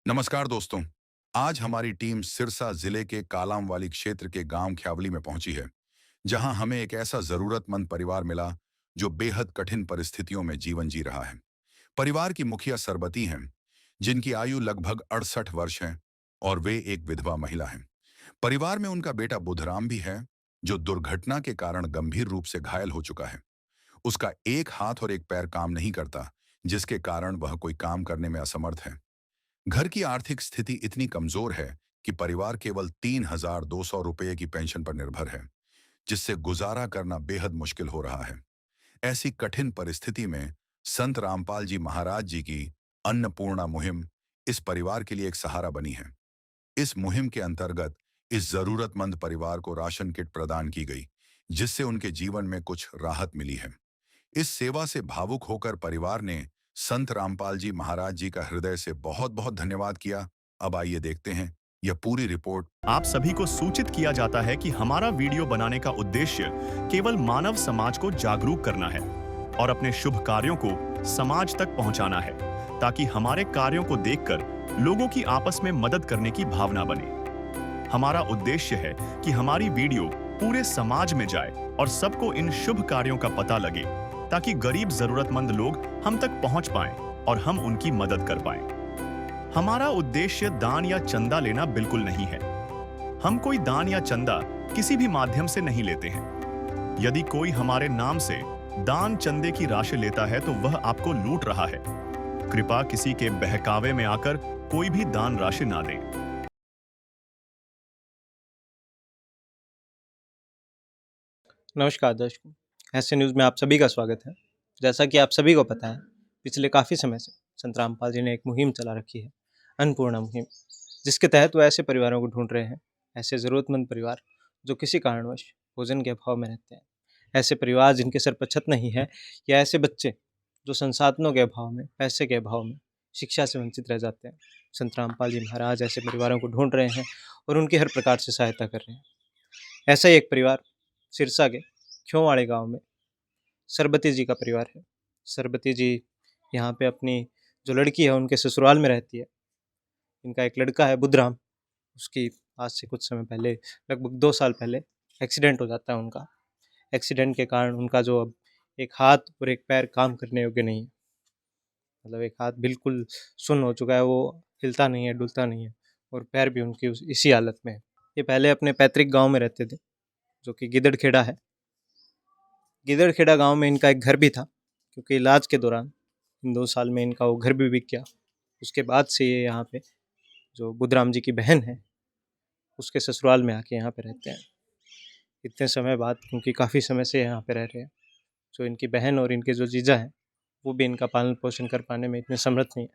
नमस्कार दोस्तों। आज हमारी टीम सिरसा जिले के कालामवाली क्षेत्र के गांव ख्यावली में पहुंची है, जहां हमें एक ऐसा जरूरतमंद परिवार मिला जो बेहद कठिन परिस्थितियों में जीवन जी रहा है। परिवार की मुखिया सरबती हैं, जिनकी आयु लगभग 68 वर्ष है और वे एक विधवा महिला हैं। परिवार में उनका बेटा बुधराम भी है, जो दुर्घटना के कारण गंभीर रूप से घायल हो चुका है। उसका एक हाथ और एक पैर काम नहीं करता, जिसके कारण वह कोई काम करने में असमर्थ है। घर की आर्थिक स्थिति इतनी कमजोर है कि परिवार केवल 3,200 रुपये की पेंशन पर निर्भर है, जिससे गुजारा करना बेहद मुश्किल हो रहा है। ऐसी कठिन परिस्थिति में संत रामपाल जी महाराज जी की अन्नपूर्णा मुहिम इस परिवार के लिए एक सहारा बनी है। इस मुहिम के अंतर्गत इस जरूरतमंद परिवार को राशन किट प्रदान की गई, जिससे उनके जीवन में कुछ राहत मिली है। इस सेवा से भावुक होकर परिवार ने संत रामपाल जी महाराज जी का हृदय से बहुत बहुत धन्यवाद किया। अब आइए देखते हैं यह पूरी रिपोर्ट। आप सभी को सूचित किया जाता है कि हमारा वीडियो बनाने का उद्देश्य केवल मानव समाज को जागरूक करना है और अपने शुभ कार्यों को समाज तक पहुंचाना है, ताकि हमारे कार्यों को देखकर लोगों की आपस में मदद करने की भावना बने। हमारा उद्देश्य है कि हमारी वीडियो पूरे समाज में जाए और सबको इन शुभ कार्यों का पता लगे, ताकि गरीब जरूरतमंद लोग हम तक पहुंच पाएं और हम उनकी मदद कर पाएं। हमारा उद्देश्य दान या चंदा लेना बिल्कुल नहीं है। हम कोई दान या चंदा किसी भी माध्यम से नहीं लेते हैं। यदि कोई हमारे नाम से दान चंदे की राशि लेता है तो वह आपको लूट रहा है। कृपया किसी के बहकावे में आकर कोई भी दान राशि ना दें। नमस्कार दर्शकों, ऐसे न्यूज़ में आप सभी का स्वागत है। जैसा कि आप सभी को पता है, पिछले काफ़ी समय से संत रामपाल जी ने एक मुहिम चला रखी है, अन्नपूर्णा मुहिम, जिसके तहत वो ऐसे परिवारों को ढूंढ रहे हैं, ऐसे ज़रूरतमंद परिवार जो किसी कारणवश भोजन के अभाव में रहते हैं, ऐसे परिवार जिनके सर पर छत नहीं है, या ऐसे बच्चे जो संसाधनों के अभाव में, पैसे के अभाव में शिक्षा से वंचित रह जाते हैं। संत रामपाल जी महाराज ऐसे परिवारों को ढूंढ रहे हैं और उनकी हर प्रकार से सहायता कर रहे हैं। ऐसा ही एक परिवार सिरसा के ख्योवाड़े गांव में सरबती जी का परिवार है। सरबती जी यहाँ पे अपनी जो लड़की है उनके ससुराल में रहती है। इनका एक लड़का है बुधराम, उसकी आज से कुछ समय पहले, लगभग 2 साल पहले एक्सीडेंट हो जाता है उनका। एक्सीडेंट के कारण उनका जो अब एक हाथ और एक पैर काम करने योग्य नहीं है, मतलब एक हाथ बिल्कुल सुन्न हो चुका है, वो हिलता नहीं है, डुलता नहीं है, और पैर भी उनकी इसी हालत में है। ये पहले अपने पैतृक गाँव में रहते थे, जो कि गिदड़खेड़ा है। गिदड़खेड़ा गांव में इनका एक घर भी था, क्योंकि इलाज के दौरान इन 2 साल में इनका वो घर भी बिक गया। उसके बाद से ये यहाँ पे जो बुधराम जी की बहन है, उसके ससुराल में आके यहाँ पे रहते हैं। इतने समय बाद, क्योंकि काफ़ी समय से यहाँ पे रह रहे हैं, जो इनकी बहन और इनके जो जीजा हैं, वो भी इनका पालन पोषण कर पाने में इतने समर्थ नहीं है।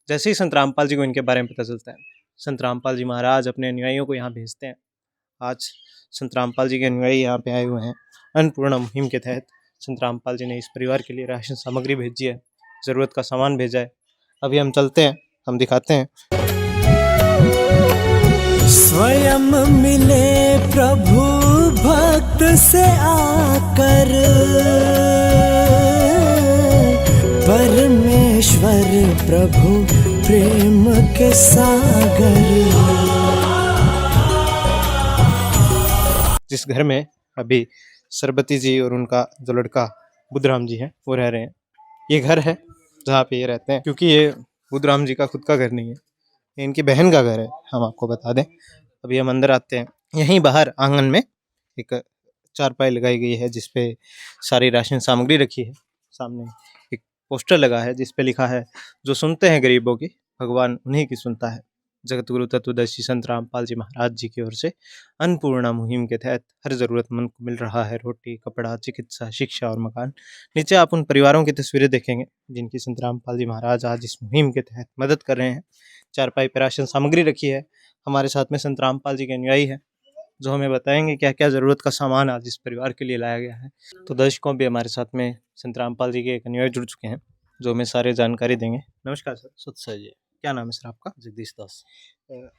जैसे ही संत रामपाल जी को इनके बारे में पता चलता है, संत रामपाल जी महाराज अपने अनुयायियों को यहाँ भेजते हैं। आज संत रामपाल जी के अनुयायी यहाँ पे आए हुए हैं। अन्नपूर्णा मुहिम के तहत संत रामपाल जी ने इस परिवार के लिए राशन सामग्री भेजी है, ज़रूरत का सामान भेजा है। अभी हम चलते हैं, हम दिखाते हैं। स्वयं मिले प्रभु भक्त से आकर, परमेश्वर प्रभु प्रेम के सागर। जिस घर में अभी सरबती जी और उनका जो लड़का बुधराम जी हैं वो रह रहे हैं, ये घर है जहाँ पे ये रहते हैं, क्योंकि ये बुधराम जी का खुद का घर नहीं है, ये इनकी बहन का घर है। हम आपको बता दें, अभी हम अंदर आते हैं। यहीं बाहर आंगन में एक चारपाई लगाई गई है, जिसपे सारी राशन सामग्री रखी है। सामने एक पोस्टर लगा है, जिसपे लिखा है, जो सुनते हैं गरीबों की, भगवान उन्हीं की सुनता है। जगत गुरु तत्वदर्शी संत रामपाल जी महाराज जी की ओर से अन्नपूर्णा मुहिम के तहत हर ज़रूरतमंद को मिल रहा है रोटी, कपड़ा, चिकित्सा, शिक्षा और मकान। नीचे आप उन परिवारों की तस्वीरें देखेंगे जिनकी संत रामपाल जी महाराज आज इस मुहिम के तहत मदद कर रहे हैं। चारपाई पर राशन सामग्री रखी है। हमारे साथ में संत रामपाल जी के अनुयायी है, जो हमें बताएंगे क्या क्या ज़रूरत का सामान आज इस परिवार के लिए लाया गया है। तो दर्शकों भी हमारे साथ में संत रामपाल जी के एक अनुयायी जुड़ चुके हैं, जो हमें सारे जानकारी देंगे। नमस्कार सर। सत्सा जी, क्या नाम है सर आपका? जगदीश दास।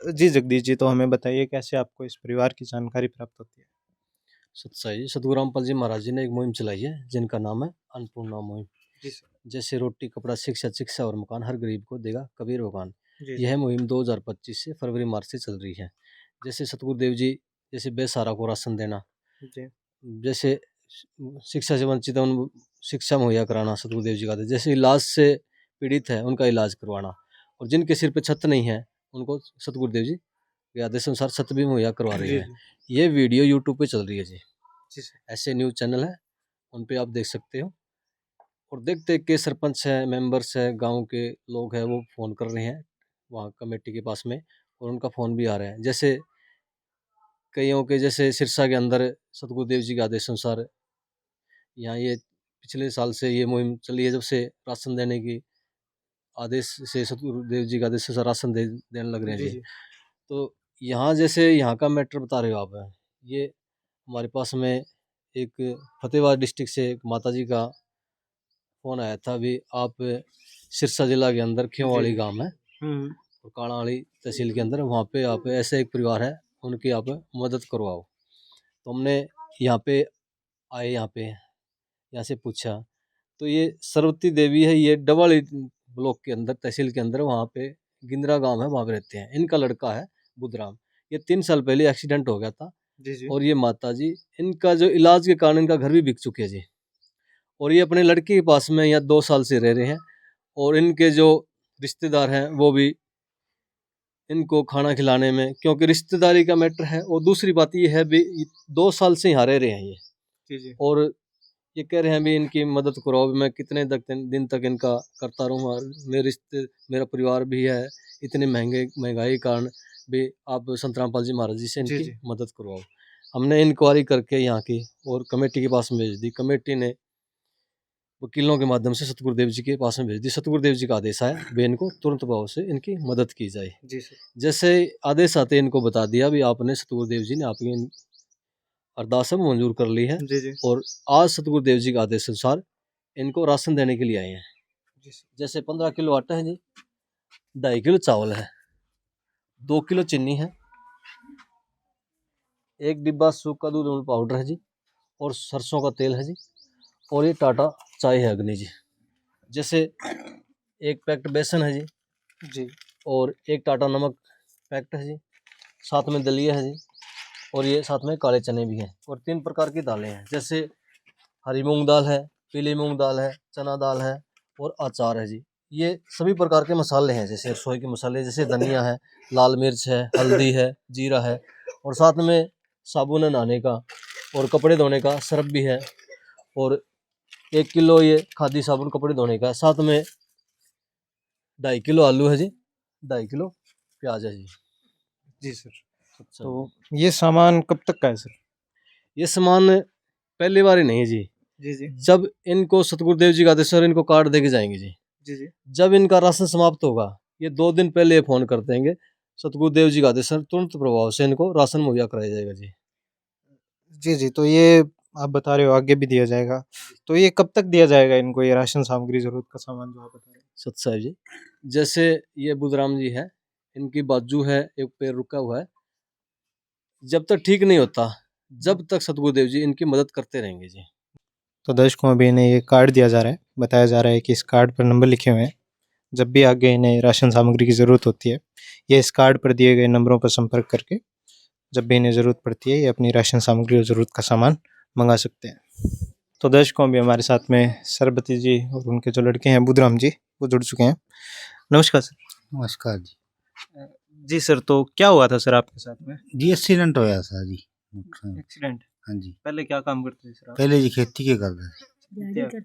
जी जगदीश जी, तो हमें बताइए कैसे आपको इस परिवार की जानकारी प्राप्त होती है? सत्सा जी, सतगुरु रामपाल जी महाराज जी ने एक मुहिम चलाई है, जिनका नाम है अन्नपूर्णा मुहिम। जी सर। जैसे रोटी, कपड़ा, शिक्षा और मकान हर गरीब को देगा कबीर भगवान। जी यह मुहिम 2025 से फरवरी मार्च से चल रही है। जैसे सतगुरुदेव जी जैसे बेसहारा को राशन देना, जी जैसे शिक्षा से वंचित है उन शिक्षा मुहैया कराना सतगुरुदेव जी का आदेश। जैसे इलाज से पीड़ित है उनका इलाज करवाना, और जिनके सिर पे छत नहीं है उनको सतगुरुदेव जी के आदेश अनुसार छत भी मुहैया करवा रहे जी हैं। ये वीडियो यूट्यूब पे चल रही है जी। जी सर। ऐसे न्यूज़ चैनल है, उन पे आप देख सकते हो। और देखते के सरपंच है, मेंबर्स है, गांव के लोग हैं, वो फ़ोन कर रहे हैं वहाँ कमेटी के पास में, और उनका फ़ोन भी आ रहा है। जैसे कईयों के जैसे सिरसा के अंदर सतगुरुदेव जी के आदेश अनुसार यहाँ ये पिछले साल से ये मुहिम चली है, जब से राशन देने की आदेश से सतगुरुदेव जी के आदेश से राशन देने लग रहे हैं जी जी। जी तो यहाँ जैसे यहाँ का मैटर बता रहे हो आप, ये हमारे पास में एक फतेहाबाद डिस्ट्रिक्ट से एक माता जी का फ़ोन आया था। अभी आप सिरसा जिला के अंदर खेवाड़ी जी। गांव है हम्म। और काणावाली तहसील के अंदर, वहाँ पे आप ऐसे एक परिवार है, उनकी आप मदद करवाओ। तो हमने यहाँ पे आए, यहाँ से पूछा, तो ये सरस्वती देवी है, ये डबल ब्लॉक के अंदर तहसील के अंदर, वहाँ पे गिंद्रा गांव है, वहाँ पे रहते हैं। इनका लड़का है बुधराम। ये 3 साल पहले एक्सीडेंट हो गया था, जी जी और ये माता जी इनका जो इलाज के कारण इनका घर भी बिक चुके हैं जी। और ये अपने लड़के के पास में यहाँ 2 साल से रह रहे हैं, और इनके जो रिश्तेदार हैं वो भी इनको खाना खिलाने में, क्योंकि रिश्तेदारी का मैटर है। और दूसरी बात ये है भी 2 साल से यहाँ रह रहे हैं ये, जी जी और ये कह रहे हैं भी इनकी मदद करो। भी मैं कितने दिन तक इनका करता रहूँगा, मेरा परिवार भी है, इतनी महंगाई के कारण भी आप संत रामपाल जी महाराज जी से जी इनकी जी मदद करवाओ। हमने इंक्वायरी करके यहाँ की और कमेटी के पास में भेज दी। कमेटी ने वकीलों के माध्यम से सतगुरुदेव जी के पास में भेज दी। सतगुरुदेव जी का आदेश आया भी इनको तुरंत भाव से इनकी मदद की जाए। जी सर। जैसे आदेश आते इनको बता दिया भी आपने, सतगुरुदेव जी ने आपकी अरदास है वो मंजूर कर ली है, जी जी और आज सतगुरुदेव जी के आदेश अनुसार इनको राशन देने के लिए आए हैं। जी सर। जैसे 15 किलो आटा है जी, 2.5 किलो चावल है, 2 किलो चीनी है, 1 डिब्बा सूखा दूध अमूल पाउडर है जी, और सरसों का तेल है जी, और ये टाटा चाय है अग्नि जी। जैसे 1 पैकेट बेसन है जी, जी और 1 टाटा नमक पैकेट है जी, साथ में दलिया है जी, और ये साथ में काले चने भी हैं, और 3 प्रकार की दालें हैं। जैसे हरी मूंग दाल है, पीली मूंग दाल है, चना दाल है, और अचार है जी। ये सभी प्रकार के मसाले हैं, जैसे रसोई के मसाले, जैसे धनिया है, लाल मिर्च है, हल्दी है, जीरा है, और साथ में साबुन है नहाने का, और कपड़े धोने का सर्फ भी है, और 1 किलो ये खादी साबुन कपड़े धोने का है। साथ में 2.5 किलो आलू है जी, 2.5 किलो प्याज है जी। जी सर। अच्छा, तो ये सामान कब तक का है सर? ये सामान पहली बार ही नहीं है जी। जी जी जब इनको सतगुरुदेव जी का आदेश और इनको कार्ड दे के जाएंगे जी। जी जी जब इनका राशन समाप्त होगा, ये 2 दिन पहले फ़ोन कर देंगे, सतगुरुदेव जी का आदेश है, तुरंत प्रभाव से इनको राशन मुहैया कराया जाएगा जी। जी जी। तो ये आप बता रहे हो आगे भी दिया जाएगा, तो ये कब तक दिया जाएगा इनको, ये राशन सामग्री जरूरत का सामान जो आप बता रहे हैं? सत साहिब जी, जैसे ये बुधराम जी है, इनकी बाजू है, एक पैर रुका हुआ है, जब तक ठीक नहीं होता, जब तक सतगुरुदेव जी इनकी मदद करते रहेंगे जी। तो दर्शकों अभी इन्हें ये कार्ड दिया जा रहा है, बताया जा रहा है कि इस कार्ड पर नंबर लिखे हुए हैं, जब भी आगे इन्हें राशन सामग्री की ज़रूरत होती है, ये इस कार्ड पर दिए गए नंबरों पर संपर्क करके जब भी इन्हें ज़रूरत पड़ती है ये अपनी राशन सामग्री और ज़रूरत का सामान मंगा सकते हैं। तो दर्शकों अभी हमारे साथ में सरबती जी और उनके जो लड़के हैं बुधराम जी, वो जुड़ चुके हैं। नमस्कार सर। नमस्कार जी। जी सर, तो क्या हुआ था सर आपके साथ में? जी एक्सीडेंट होया था जी। एक्सीडेंट? हाँ जी, पहले क्या काम करते थे सर आप? पहले जी खेती के करते थे, दिहाड़ी अच्छा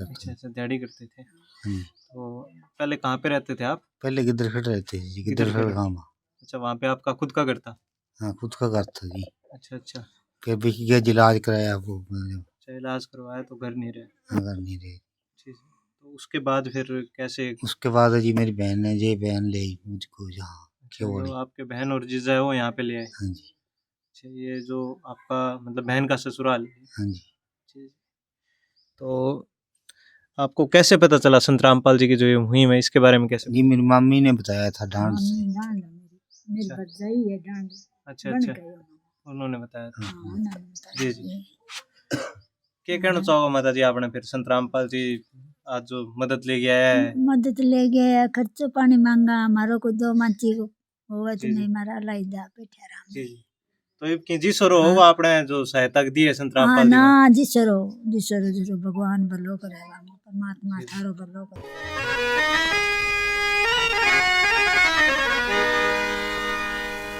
करते थे। अच्छा, दिहाड़ी करते थे। हाँ जी, तो पहले कहाँ पे रहते थे आप? पहले गिद्दरखट रहते थे जी, गिद्दरखट। गिद्दरखट गाँव। अच्छा, वहाँ पे आपका खुद का घर था? हाँ, खुद का घर था जी। अच्छा अच्छा। फिर बिक गया, इलाज कराया वो, अच्छा, इलाज करवाया तो घर नहीं रहे। घर नहीं रहे। ठीक है। तो उसके बाद फिर कैसे? उसके बाद जी मेरी बहन ने, ये बहन ले आई मुझको यहाँ अच्छा, केवड़ी। जो आपके बहन और जीजा है वो यहाँ पे ले आए? हाँ जी, अच्छा, ये जो आपका मतलब बहन का ससुराल है? हाँ जी। ठीक। तो आपको कैसे पता चला संत रामपाल जी की जो ये मुहिम है इसके बारे में कैसे? जी मेरी मम्मी ने बताया था डांट से। मेरी भरजाई है डांड अच्छा बन अच्छा, गए उन्होंने। उन्होंने बताया था। हाँ, हाँ, उन्होंने बताया। जी जी। क्या कहना चाहोगे माता जी आपने फिर संत रामपाल जी आज जो मदद ले गया है? मदद ले गया, खर्चो पानी मांगा हमारो को, दो माची को होवे तो जी, जी। नहीं मारा लाइदा बैठे आराम जी से। जी। तो ये कि जिसरो हो आपने जो सहायता दी है संत हाँ रामपाल जी ना, महाराज। जिसरो जिसरो जिसरो भगवान भलो करे, परमात्मा जी। थारो भलो करे।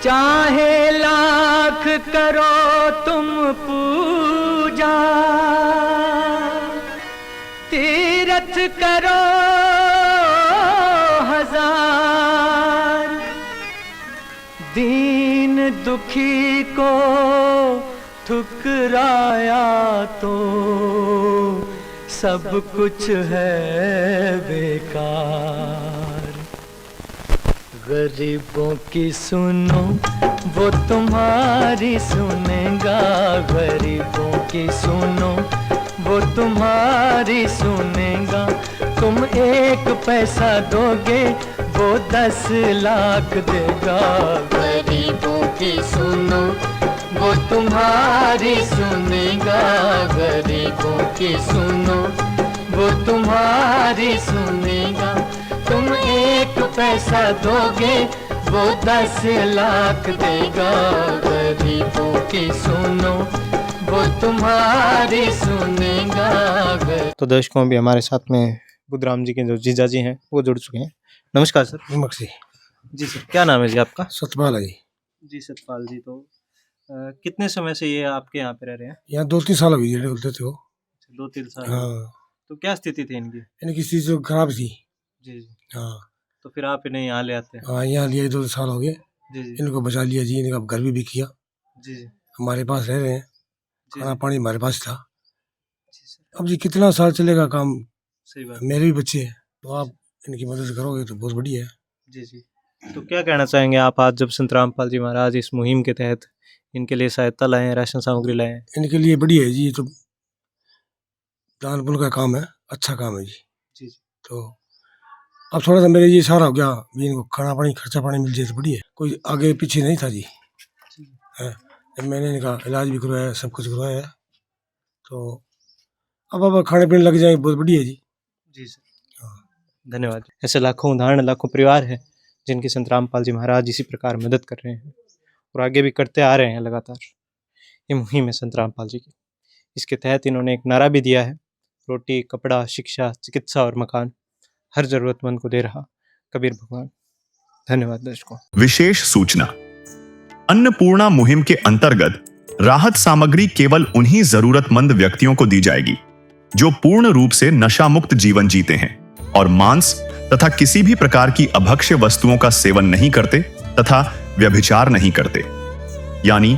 चाहे लाख करो तुम पूजा, तीरथ करो हजार, दीन दुखी को ठुकराया तो सब कुछ है बेकार। गरीबों की सुनो वो तुम्हारी सुनेगा, गरीबों की सुनो वो तुम्हारी सुनेगा। तुम 1 पैसा दोगे वो 10 लाख देगा। गरीबों की सुनो वो तुम्हारी सुनेगा, गरीबों की सुनो वो तुम्हारी सुनेगा। तुम 1 पैसा दोगे वो 10 लाख देगा। गरीबों की सुनो वो तुम्हारी सुनेगा। तो दर्शकों अभी हमारे साथ में बुद्धराम जी के जो जीजा जी हैं वो जुड़ चुके हैं। नमस्कार सर। नमस्ते। जी सर, क्या नाम है जी आपका? सतपाल है जी। जी सतपाल जी, तो कितने समय से ये आपके यहाँ पे रह रहे हैं? यहाँ 2-3 साल हो गए बोलते थे वो। 2-3 साल। हाँ, तो क्या स्थिति थी इनकी? इनकी चीज जो खराब थी। जी जी। हाँ तो फिर आप इन्हें यहाँ ले आते हैं? हाँ, यहाँ लिए 2 साल हो गए। जी जी। इनको बचा लिया जी, इनका घर भी किया। जी जी। हमारे पास रह रहे हैं, जी खाना पानी हमारे पास था। जी सर, अब जी कितना साल चलेगा काम, सही बात। मेरे भी बच्चे हैं, तो आप इनकी मदद करोगे तो बहुत बढ़िया है। जी जी। तो क्या कहना चाहेंगे आप आज जब संत रामपाल जी महाराज इस मुहिम के तहत इनके लिए सहायता लाए हैं, राशन सामग्री लाए हैं? इनके लिए बढ़िया है जी, ये तो दान पुण्य का काम है, अच्छा काम है जी। जी जी। तो अब थोड़ा सा मेरे ये सहारा हो गया, भी इनको खाना पानी खर्चा पानी मिल जाए तो बढ़िया है। कोई आगे पीछे नहीं था जी। है, जब मैंने इनका इलाज भी करवाया, सब कुछ करवाया है, तो अब खाने पीने लग जाए, बहुत बढ़िया है जी। जी सर, धन्यवाद। ऐसे लाखों उदाहरण, लाखों परिवार हैं जिनकी संत रामपाल जी महाराज इसी प्रकार मदद कर रहे हैं और आगे भी करते आ रहे हैं लगातार। ये मुहिम है संत रामपाल जी की। इसके तहत इन्होंने एक नारा भी दिया है, रोटी, कपड़ा, शिक्षा, चिकित्सा और मकान हर जरूरतमंद को दे रहा कबीर भगवान। धन्यवाद दर्शकों। विशेष सूचना, अन्नपूर्णा मुहिम के अंतर्गत राहत सामग्री केवल उन्हीं जरूरतमंद व्यक्तियों को दी जाएगी जो पूर्ण रूप से नशा मुक्त जीवन जीते हैं और मांस तथा किसी भी प्रकार की अभक्ष्य वस्तुओं का सेवन नहीं करते तथा व्यभिचार नहीं करते, यानी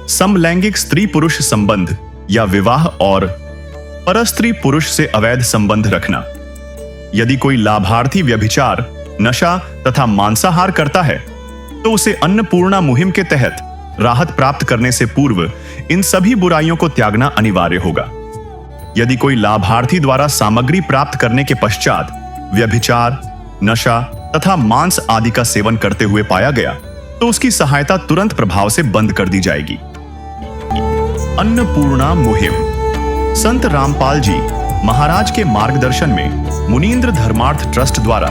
समलैंगिक स्त्री पुरुष संबंध या विवाह और परस्त्री पुरुष से अवैध संबंध रखना। यदि कोई लाभार्थी व्यभिचार, नशा तथा मांसाहार करता है तो उसे अन्नपूर्णा मुहिम के तहत राहत प्राप्त करने से पूर्व इन सभी बुराइयों को त्यागना अनिवार्य होगा। यदि कोई लाभार्थी द्वारा सामग्री प्राप्त करने के पश्चात व्यभिचार, नशा तथा मांस आदि का सेवन करते हुए पाया गया तो उसकी सहायता तुरंत प्रभाव से बंद कर दी जाएगी। अन्नपूर्णा मुहिम संत रामपाल जी महाराज के मार्गदर्शन में मुनींद्र धर्मार्थ ट्रस्ट द्वारा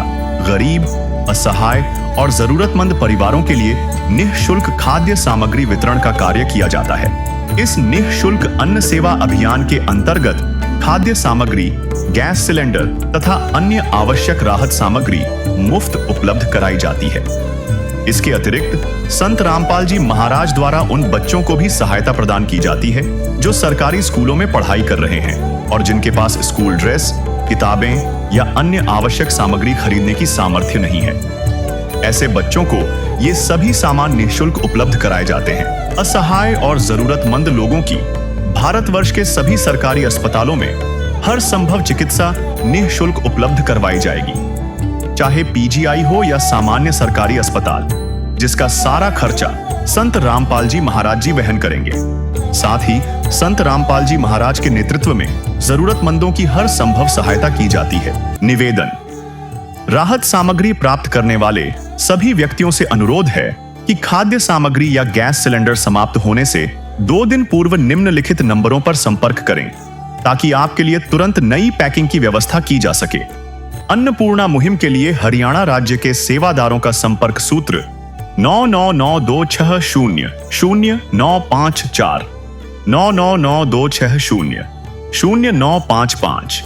गरीब, असहाय और जरूरतमंद परिवारों के लिए निःशुल्क खाद्य सामग्री वितरण का कार्य किया जाता है। इस निःशुल्क अन्न सेवा अभियान के अंतर्गत खाद्य सामग्री, गैस सिलेंडर तथा अन्य आवश्यक राहत सामग्री मुफ्त उपलब्ध कराई जाती है। इसके अतिरिक्त संत रामपाल जी महाराज द्वारा उन बच्चों को भी सहायता प्रदान की जाती है जो सरकारी स्कूलों में पढ़ाई कर रहे हैं और जिनके पास स्कूल ड्रेस, किताबें या अन्य आवश्यक सामग्री खरीदने की सामर्थ्य नहीं है। ऐसे बच्चों को ये सभी सामान निःशुल्क उपलब्ध कराए जाते हैं। असहाय और जरूरतमंद लोगों की भारतवर्ष के सभी सरकारी अस्पतालों में हर संभव चिकित्सा निःशुल्क उपलब्ध करवाई जाएगी, चाहे पीजीआई हो या सामान्य सरकारी अस्पताल, जिसका सारा खर्चा संत रामपाल जी महाराज जी वहन करेंगे। साथ ही संत रामपाल जी महाराज के नेतृत्व में जरूरतमंदों की हर संभव सहायता की जाती है। निवेदन, राहत सामग्री प्राप्त करने वाले सभी व्यक्तियों से अनुरोध है कि खाद्य सामग्री या गैस सिलेंडर समाप्त होने से 2 दिन पूर्व निम्नलिखित नंबरों पर संपर्क करें। ताकि आपके लिए तुरंत नई पैकिंग की व्यवस्था की जा सके। अन्नपूर्णा मुहिम के लिए हरियाणा राज्य के सेवादारों का संपर्क सूत्र 9992600954 9992600955।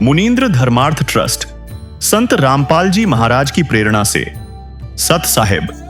मुनींद्र धर्मार्थ ट्रस्ट संत रामपाल जी महाराज की प्रेरणा से सत साहिब